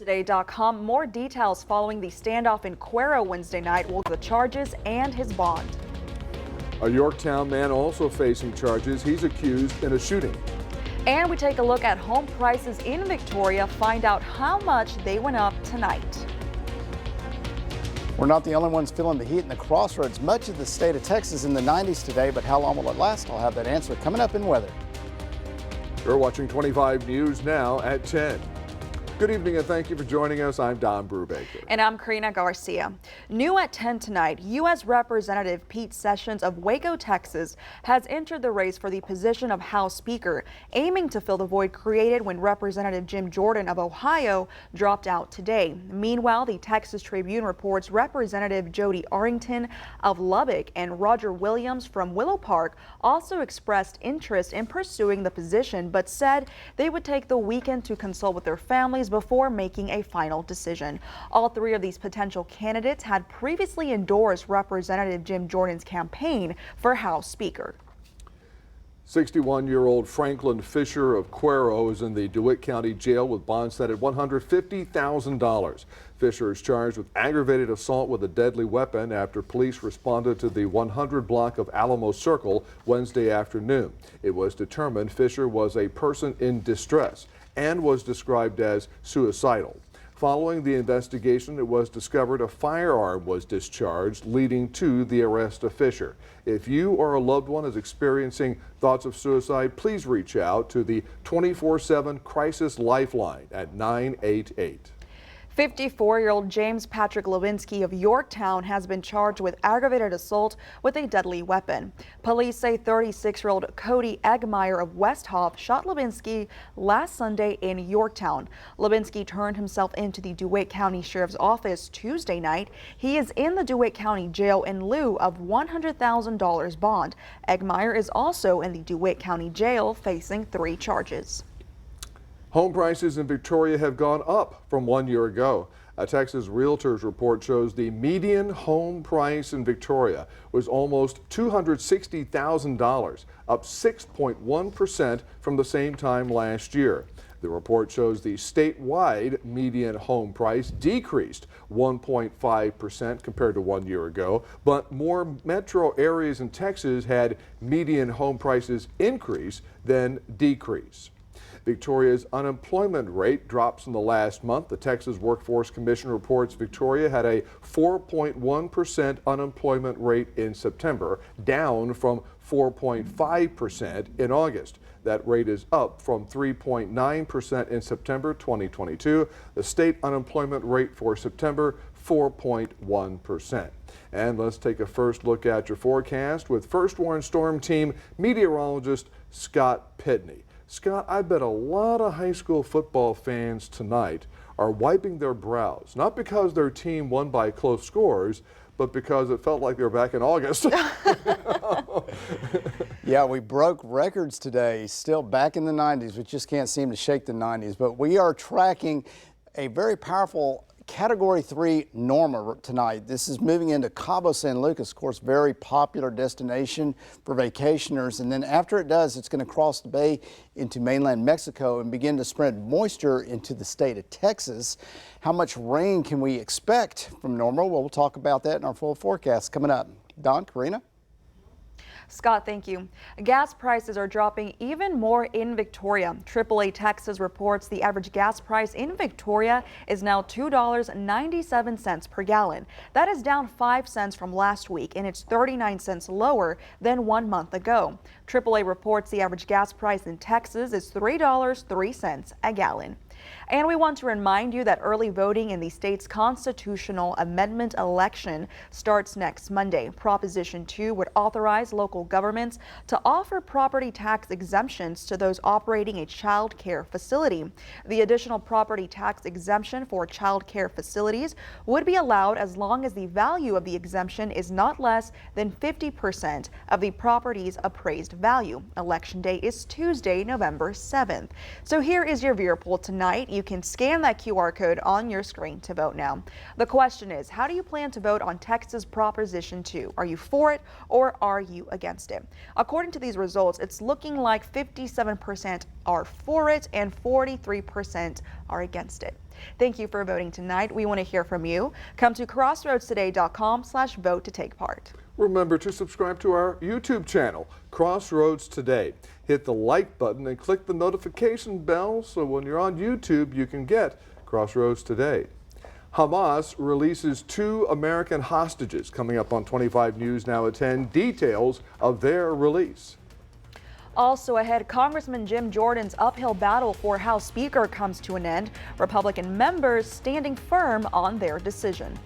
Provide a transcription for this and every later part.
Today.com, more details following the standoff in Cuero Wednesday night will the charges and his bond. A Yorktown man also facing charges. He's accused in a shooting. And we take a look at home prices in Victoria, find out how much they went up tonight. We're not the only ones feeling the heat in the crossroads. Much of the state of Texas in the 90s today, but how long will it last? I'll have that answer coming up in weather. You're watching 25 News now at 10. Good evening and thank you for joining us. I'm Don Brubaker. And I'm Karina Garcia. New at 10 tonight, U.S. Representative Pete Sessions of Waco, Texas, has entered the race for the position of House Speaker, aiming to fill the void created when Representative Jim Jordan of Ohio dropped out today. Meanwhile, the Texas Tribune reports Representative Jody Arrington of Lubbock and Roger Williams from Willow Park also expressed interest in pursuing the position, but said they would take the weekend to consult with their families before making a final decision. All three of these potential candidates had previously endorsed Representative Jim Jordan's campaign for House Speaker. 61-year-old Franklin Fisher of Cuero is in the DeWitt County Jail with bond set at $150,000. Fisher is charged with aggravated assault with a deadly weapon after police responded to the 100 block of Alamo Circle Wednesday afternoon. It was determined Fisher was a person in distress and was described as suicidal. Following the investigation, it was discovered a firearm was discharged, leading to the arrest of Fisher. If you or a loved one is experiencing thoughts of suicide, please reach out to the 24/7 Crisis Lifeline at 988. 54-year-old James Patrick Lewinsky of Yorktown has been charged with aggravated assault with a deadly weapon. Police say 36-year-old Cody Eggmeyer of Westhoff shot Lewinsky last Sunday in Yorktown. Lewinsky turned himself into the DeWitt County Sheriff's Office Tuesday night. He is in the DeWitt County Jail in lieu of $100,000 bond. Eggmeyer is also in the DeWitt County Jail facing 3 charges. Home prices in Victoria have gone up from 1 year ago. A Texas Realtors report shows the median home price in Victoria was almost $260,000, up 6.1% from the same time last year. The report shows the statewide median home price decreased 1.5% compared to 1 year ago, but more metro areas in Texas had median home prices increase than decrease. Victoria's unemployment rate drops in the last month. The Texas Workforce Commission reports Victoria had a 4.1% unemployment rate in September, down from 4.5% in August. That rate is up from 3.9% in September 2022. The state unemployment rate for September, 4.1%. And let's take a first look at your forecast with First Warn Storm Team meteorologist Scott Pitney. Scott, I bet a lot of high school football fans tonight are wiping their brows, not because their team won by close scores, but because it felt like they were back in August. Yeah, we broke records today, still back in the 90s. We just can't seem to shake the 90s, but we are tracking a very powerful Category 3 Norma tonight. This is moving into Cabo San Lucas, of course, very popular destination for vacationers. And then after it does, it's going to cross the bay into mainland Mexico and begin to spread moisture into the state of Texas. How much rain can we expect from Norma? Well, we'll talk about that in our full forecast coming up. Don, Karina? Scott, thank you. Gas prices are dropping even more in Victoria. AAA Texas reports the average gas price in Victoria is now $2.97 per gallon. That is down 5 cents from last week, and it's 39 cents lower than 1 month ago. AAA reports the average gas price in Texas is $3.03 a gallon. And we want to remind you that early voting in the state's constitutional amendment election starts next Monday. Proposition 2 would authorize local governments to offer property tax exemptions to those operating a child care facility. The additional property tax exemption for child care facilities would be allowed as long as the value of the exemption is not less than 50% of the property's appraised value. Election day is Tuesday, November 7th. So here is your viewer poll tonight. tonight. You can scan that QR code on your screen to vote now. The question is, how do you plan to vote on Texas Proposition 2? Are you for it or are you against it? According to these results, it's looking like 57% are for it and 43% are against it. Thank you for voting tonight. We want to hear from you. Come to crossroadstoday.com/vote to take part. Remember to subscribe to our YouTube channel, Crossroads Today. Hit the like button and click the notification bell so when you're on YouTube you can get Crossroads Today. Hamas releases 2 American hostages. Coming up on 25 News Now at 10, details of their release. Also ahead, Congressman Jim Jordan's uphill battle for House Speaker comes to an end. Republican members standing firm on their decision.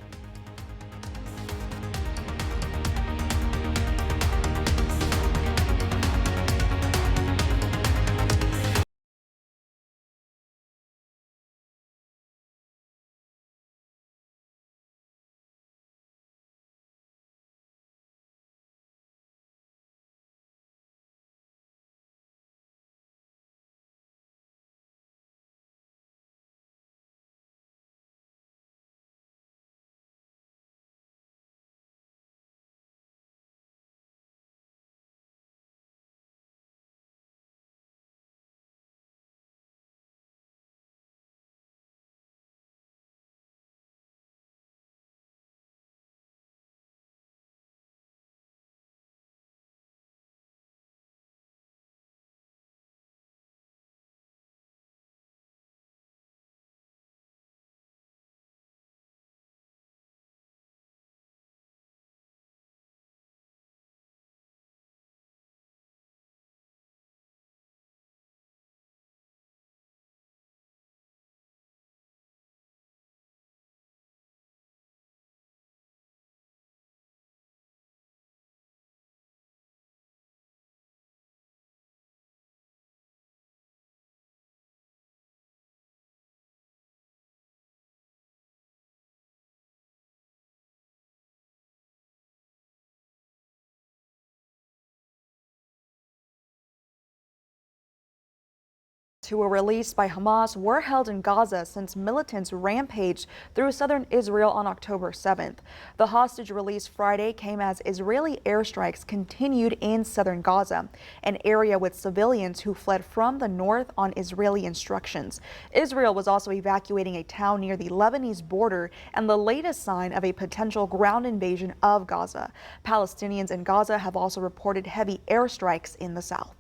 Who were released by Hamas were held in Gaza since militants rampaged through southern Israel on October 7th. The hostage release Friday came as Israeli airstrikes continued in southern Gaza, an area with civilians who fled from the north on Israeli instructions. Israel was also evacuating a town near the Lebanese border and the latest sign of a potential ground invasion of Gaza. Palestinians in Gaza have also reported heavy airstrikes in the south.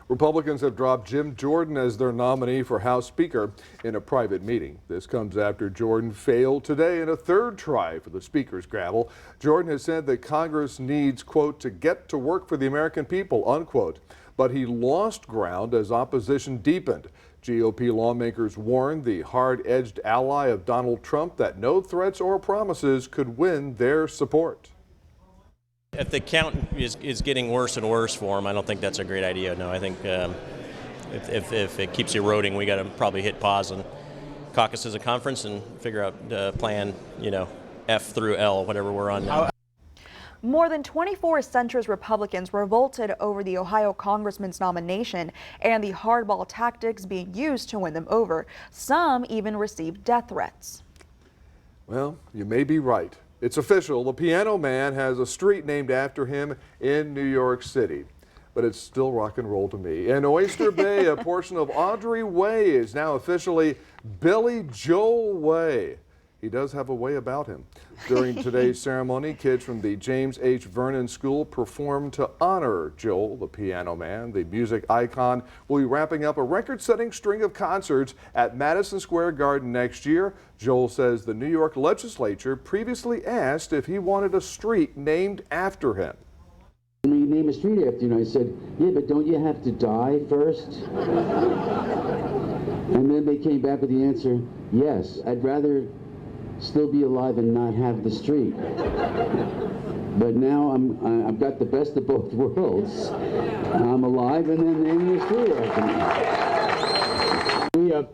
Republicans have dropped Jim Jordan as their nominee for House Speaker in a private meeting. This comes after Jordan failed today in a third try for the Speaker's gavel. Jordan has said that Congress needs, quote, to get to work for the American people, unquote. But he lost ground as opposition deepened. GOP lawmakers warned the hard-edged ally of Donald Trump that no threats or promises could win their support. If the count is getting worse and worse for him, I don't think that's a great idea. No, I think if it keeps eroding, we got to probably hit pause and caucus as a conference and figure out plan, F through L, whatever we're on now. More than 24 centrist Republicans revolted over the Ohio congressman's nomination and the hardball tactics being used to win them over. Some even received death threats. Well, you may be right. It's official. The Piano Man has a street named after him in New York City. But it's still rock and roll to me. In Oyster Bay, a portion of Audrey Way is now officially Billy Joel Way. He does have a way about him. During today's ceremony, kids from the James H. Vernon School performed to honor Joel, the Piano Man. The music icon will be wrapping up a record-setting string of concerts at Madison Square Garden next year. Joel says the New York legislature previously asked if he wanted a street named after him. You name a street after you, and I said, yeah, but don't you have to die first? And then they came back with the answer, yes, I'd rather still be alive and not have the street. But now I've got the best of both worlds. I'm alive and then naming the street after me.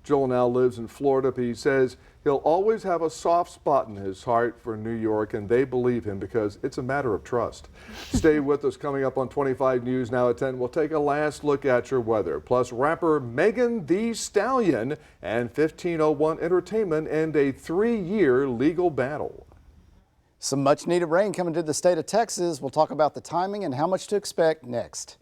Joel now lives in Florida, but he says he'll always have a soft spot in his heart for New York, and they believe him because it's a matter of trust. Stay with us. Coming up on 25 News now at 10, we'll take a last look at your weather. Plus, rapper Megan Thee Stallion and 1501 Entertainment end a 3-year legal battle. Some much needed rain coming to the state of Texas. We'll talk about the timing and how much to expect next.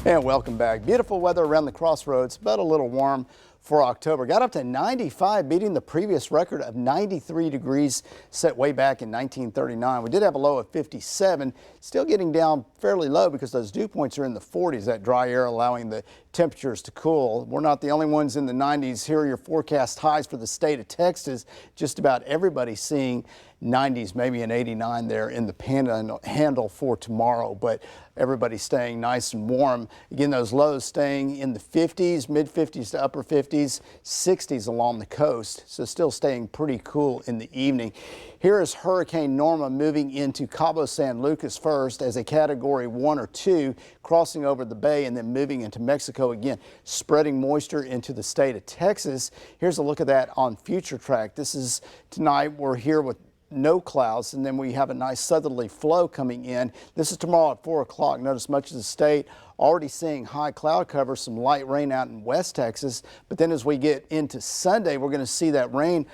And welcome back. Beautiful weather around the crossroads, but a little warm for October. Got up to 95, beating the previous record of 93 degrees set way back in 1939. We did have a low of 57, still getting down fairly low because those dew points are in the 40s, that dry air allowing the temperatures to cool. We're not the only ones in the 90s. Here are your forecast highs for the state of Texas. Just about everybody seeing 90s, maybe an 89 there in the Panhandle for tomorrow, but everybody's staying nice and warm. Again, those lows staying in the 50s, mid 50s to upper 50s, 60s along the coast, so still staying pretty cool in the evening. Here is Hurricane Norma moving into Cabo San Lucas first as a Category 1 or 2, crossing over the bay and then moving into Mexico again, spreading moisture into the state of Texas. Here's a look at that on Future Track. This is tonight. We're here with no clouds, and then we have a nice southerly flow coming in. This is tomorrow at 4 o'clock. Notice much of the state already seeing high cloud cover, some light rain out in West Texas. But then as we get into Sunday, we're going to see that rain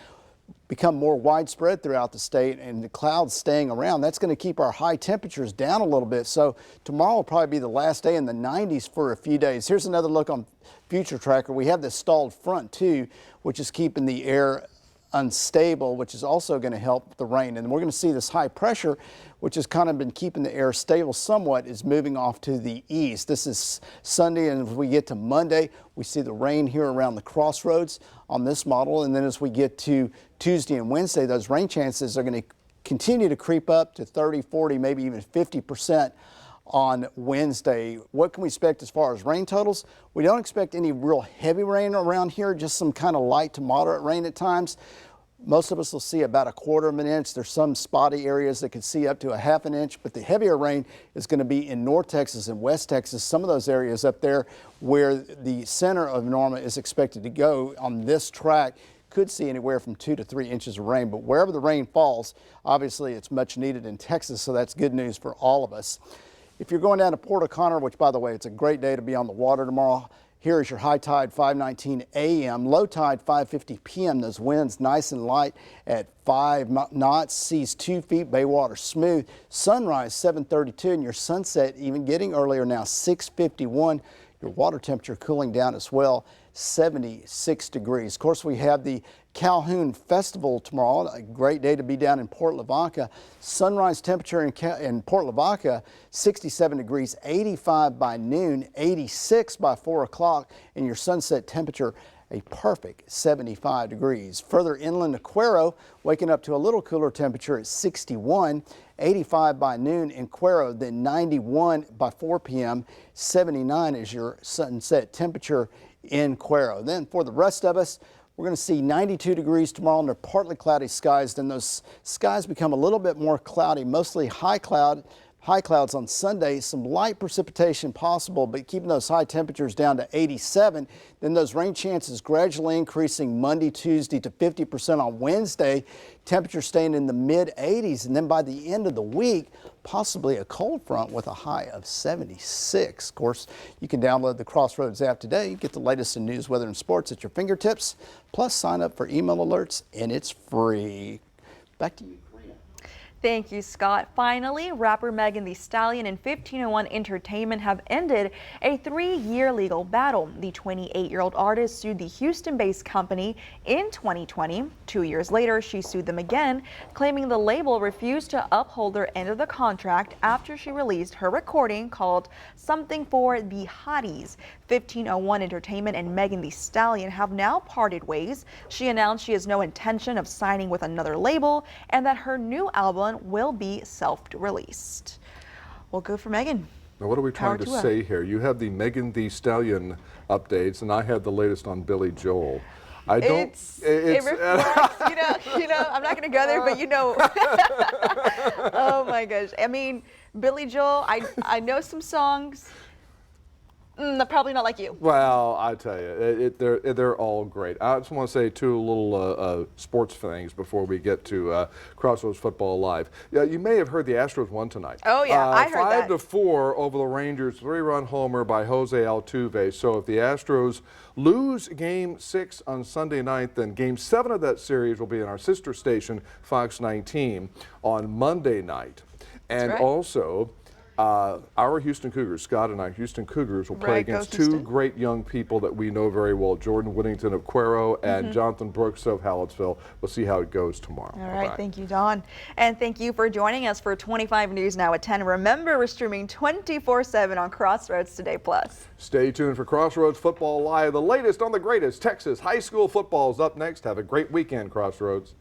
become more widespread throughout the state and the clouds staying around. That's going to keep our high temperatures down a little bit. So tomorrow will probably be the last day in the 90s for a few days. Here's another look on Future Tracker. We have this stalled front too, which is keeping the air unstable, which is also going to help the rain. And we're going to see this high pressure, which has kind of been keeping the air stable somewhat, is moving off to the east. This is Sunday, and as we get to Monday, we see the rain here around the crossroads on this model. And then as we get to Tuesday and Wednesday, those rain chances are going to continue to creep up to 30, 40, maybe even 50% on Wednesday. What can we expect as far as rain totals? We don't expect any real heavy rain around here, just some kind of light to moderate rain at times. Most of us will see about 1/4 of an inch. There's some spotty areas that could see up to 1/2 inch, but the heavier rain is going to be in North Texas and West Texas, some of those areas up there where the center of Norma is expected to go on this track. Could see anywhere from 2 to 3 inches of rain, but wherever the rain falls, obviously it's much needed in Texas, so that's good news for all of us. If you're going down to Port O'Connor, which by the way, it's a great day to be on the water tomorrow. Here is your high tide 5:19 a.m., low tide 5:50 p.m. Those winds nice and light at 5 knots, seas 2 feet, bay water smooth. Sunrise 7:32 and your sunset even getting earlier now 6:51. Your water temperature cooling down as well, 76 degrees. Of course, we have the Calhoun Festival tomorrow, a great day to be down in Port Lavaca. Sunrise temperature in Port Lavaca, 67 degrees, 85 by noon, 86 by 4 o'clock, and your sunset temperature a perfect 75 degrees. Further inland to Cuero, waking up to a little cooler temperature at 61, 85 by noon in Cuero, then 91 by 4 p.m., 79 is your sunset temperature in Cuero. Then for the rest of us, we're going to see 92 degrees tomorrow under partly cloudy skies. Then those skies become a little bit more cloudy, mostly high clouds on Sunday. Some light precipitation possible, but keeping those high temperatures down to 87. Then those rain chances gradually increasing Monday, Tuesday to 50% on Wednesday. Temperatures staying in the mid 80s. And then by the end of the week, possibly a cold front with a high of 76. Of course, you can download the Crossroads app today. Get the latest in news, weather, and sports at your fingertips. Plus, sign up for email alerts, and it's free. Back to you. Thank you, Scott. Finally, rapper Megan Thee Stallion and 1501 Entertainment have ended a 3-year legal battle. The 28-year-old artist sued the Houston-based company in 2020. 2 years later, she sued them again, claiming the label refused to uphold their end of the contract after she released her recording called Something for the Hotties. 1501 Entertainment and Megan Thee Stallion have now parted ways. She announced she has no intention of signing with another label and that her new album will be self-released. Well, good for Megan. Now, what are we trying to say here? You have the Megan Thee Stallion updates, and I have the latest on Billy Joel. It reflects, you know, I'm not going to go there, but you know. Oh my gosh. I mean, Billy Joel, I know some songs. Probably not like you. Well, I tell you, they're all great. I just want to say two little sports things before we get to Crossroads Football Live. Yeah, you may have heard the Astros won tonight. Oh yeah, I heard that. 5-4 over the Rangers, 3-run homer by Jose Altuve. So if the Astros lose Game 6 on Sunday night, then Game 7 of that series will be in our sister station, Fox 19, on Monday night. And also, our Houston Cougars, Scott and I, Houston Cougars, will play against two great young people that we know very well, Jordan Whittington of Cuero and Jonathan Brooks of Hallettsville. We'll see how it goes tomorrow. All right, thank you, Don. And thank you for joining us for 25 News Now at 10. Remember, we're streaming 24/7 on Crossroads Today Plus. Stay tuned for Crossroads Football Live. The latest on the greatest Texas high school football is up next. Have a great weekend, Crossroads.